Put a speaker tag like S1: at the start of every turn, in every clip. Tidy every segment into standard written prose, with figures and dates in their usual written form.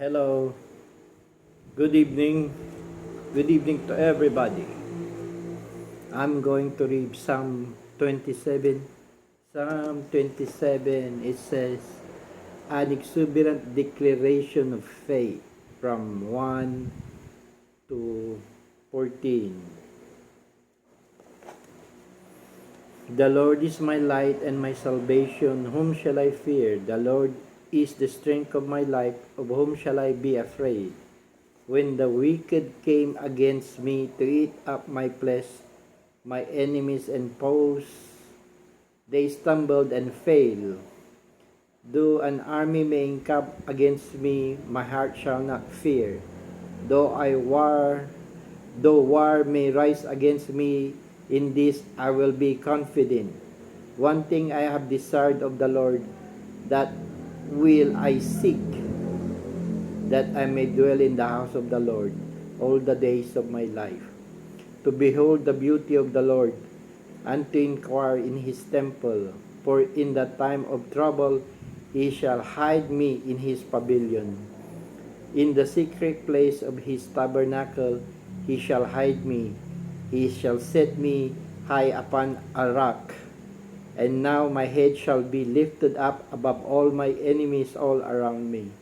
S1: Hello, good evening. Good evening to everybody. I'm going to read Psalm 27. Psalm 27, it says, an exuberant declaration of faith from 1 to 14. The Lord is my light and my salvation. Whom shall I fear? The Lord is the strength of my life. Of whom shall I be afraid? When the wicked came against me to eat up my flesh, my enemies and foes, they stumbled and failed. Though an army may encamp against me, my heart shall not fear. Though war may rise against me, in this I will be confident. One thing I have desired of the Lord, that will I seek, that I may dwell in the house of the Lord all the days of my life, to behold the beauty of the Lord, and to inquire in his temple. For in the time of trouble he shall hide me in his pavilion. In the secret place of his tabernacle he shall hide me. He shall set me high upon a rock. And now my head shall be lifted up above all my enemies all around me.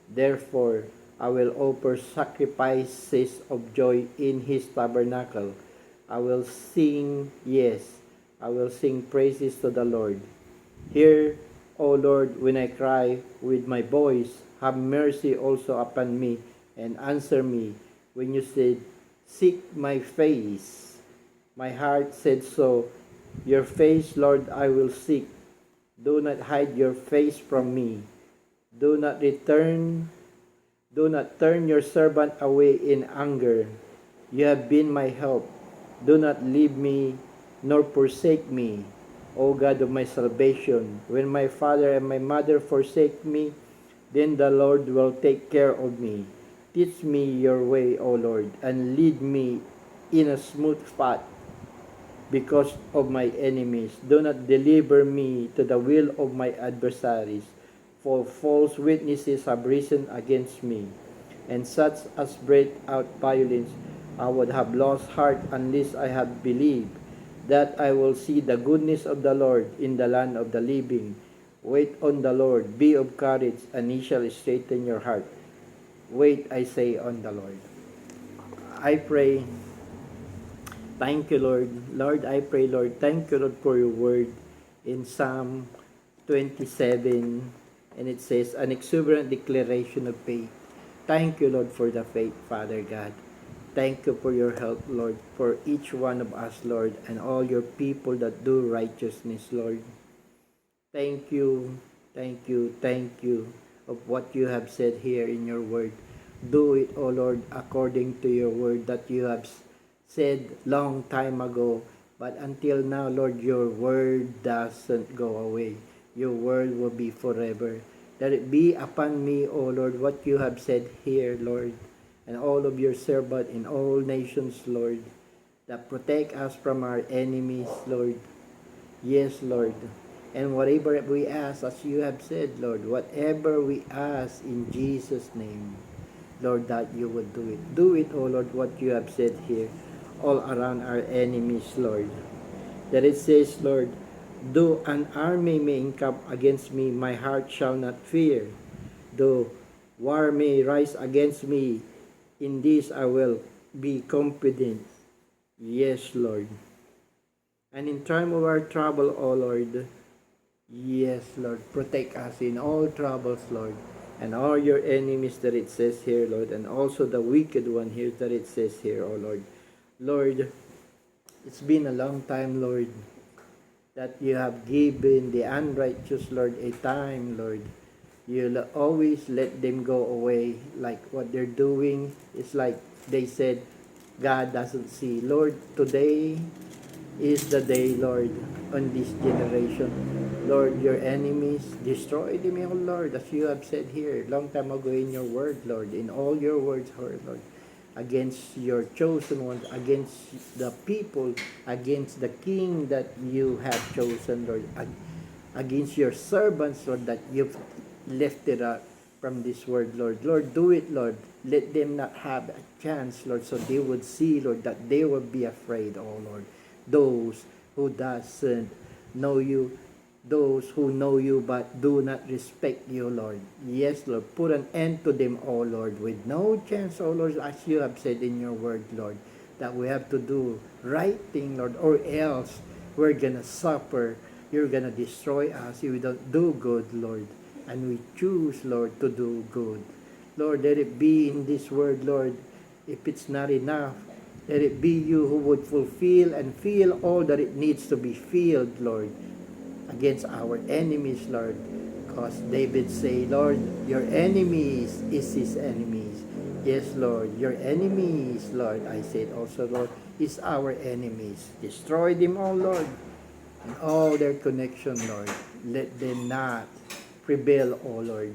S1: Therefore I will offer sacrifices of joy in his tabernacle. I will sing, yes, I will sing praises to the Lord. Hear, O Lord, when I cry with my voice. Have mercy also upon me, and answer me when you said, seek my face. My heart said so. Your face, Lord, I will seek. Do not hide your face from me. Do not turn your servant away in anger. You have been my help. Do not leave me nor forsake me, O God of my salvation. When my father and my mother forsake me, then the Lord will take care of me. Teach me your way, O Lord, and lead me in a smooth path because of my enemies. Do not deliver me to the will of my adversaries, for false witnesses have risen against me, and such as breathe out violence. I would have lost heart unless I had believed that I will see the goodness of the Lord in the land of the living. Wait on the Lord, be of courage, and he shall straighten your heart. Wait, I say, on the Lord. I pray. Thank you, Lord. Lord, I pray, Lord, thank you, Lord, for your word in Psalm 27. And it says, an exuberant declaration of faith. Thank you, Lord, for the faith, Father God. Thank you for your help, Lord, for each one of us, Lord, and all your people that do righteousness, Lord. Thank you, thank you, thank you of what you have said here in your word. Do it, O Lord, according to your word that you have said long time ago. But until now, Lord, your word doesn't go away. Your word will be forever. Let it be upon me, O Lord, what you have said here, Lord, and all of your servant in all nations, Lord, that protect us from our enemies, Lord. Yes, Lord. And whatever we ask, as you have said, Lord, whatever we ask in Jesus' name, Lord, that you will do it. Do it, O Lord, what you have said here, all around our enemies, Lord. That it says, Lord, though an army may encamp against me, my heart shall not fear. Though war may rise against me, in this I will be confident. Yes, Lord. And in time of our trouble, O Lord, yes, Lord, protect us in all troubles, Lord, and all your enemies that it says here, Lord, and also the wicked one here that it says here, O Lord. Lord, it's been a long time, Lord, that you have given the unrighteous, Lord, a time, Lord. You'll always let them go away. Like what they're doing, it's like they said, God doesn't see. Lord, today is the day, Lord, on this generation. Lord, your enemies, destroy them, O Lord, as you have said here, long time ago in your word, Lord, in all your words, Lord, against your chosen ones, against the people, against the king that you have chosen, Lord, against your servants, Lord, that you've lifted up. from this word, Lord. Lord, do it, Lord. Let them not have a chance, Lord, so they would see, Lord, that they will be afraid, oh Lord. Those who doesn't know you, those who know you but do not respect you, Lord. Yes, Lord, put an end to them, oh Lord, with no chance, oh Lord, as you have said in your word, Lord, that we have to do right thing, Lord, or else we're gonna suffer. You're gonna destroy us if we don't do good, Lord. And we choose, Lord, to do good. Lord, let it be in this word, Lord. If it's not enough, let it be you who would fulfill and feel all that it needs to be filled, Lord, against our enemies, Lord. Because David say, Lord, your enemies is his enemies. Yes, Lord, your enemies, Lord, I said also, Lord, is our enemies. Destroy them all, Lord, and all their connection, Lord. Let them not prevail, O Lord,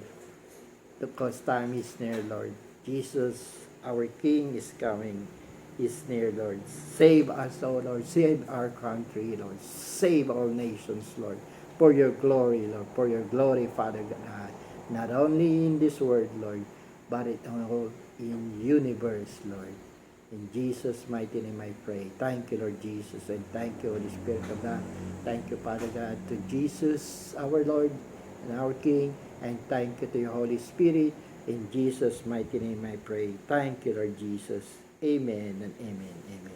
S1: because time is near, Lord. Jesus, our King, is coming. Is near, Lord. Save us, O Lord. Save our country, Lord. Save all nations, Lord. For your glory, Lord. For your glory, Father God. Not only in this world, Lord, but in universe, Lord. In Jesus' mighty name I pray. Thank you, Lord Jesus, and thank you, Holy Spirit of God. Thank you, Father God, to Jesus, our Lord and our King, and thank you to your Holy Spirit. In Jesus' mighty name I pray. Thank you, Lord Jesus. Amen and amen. Amen.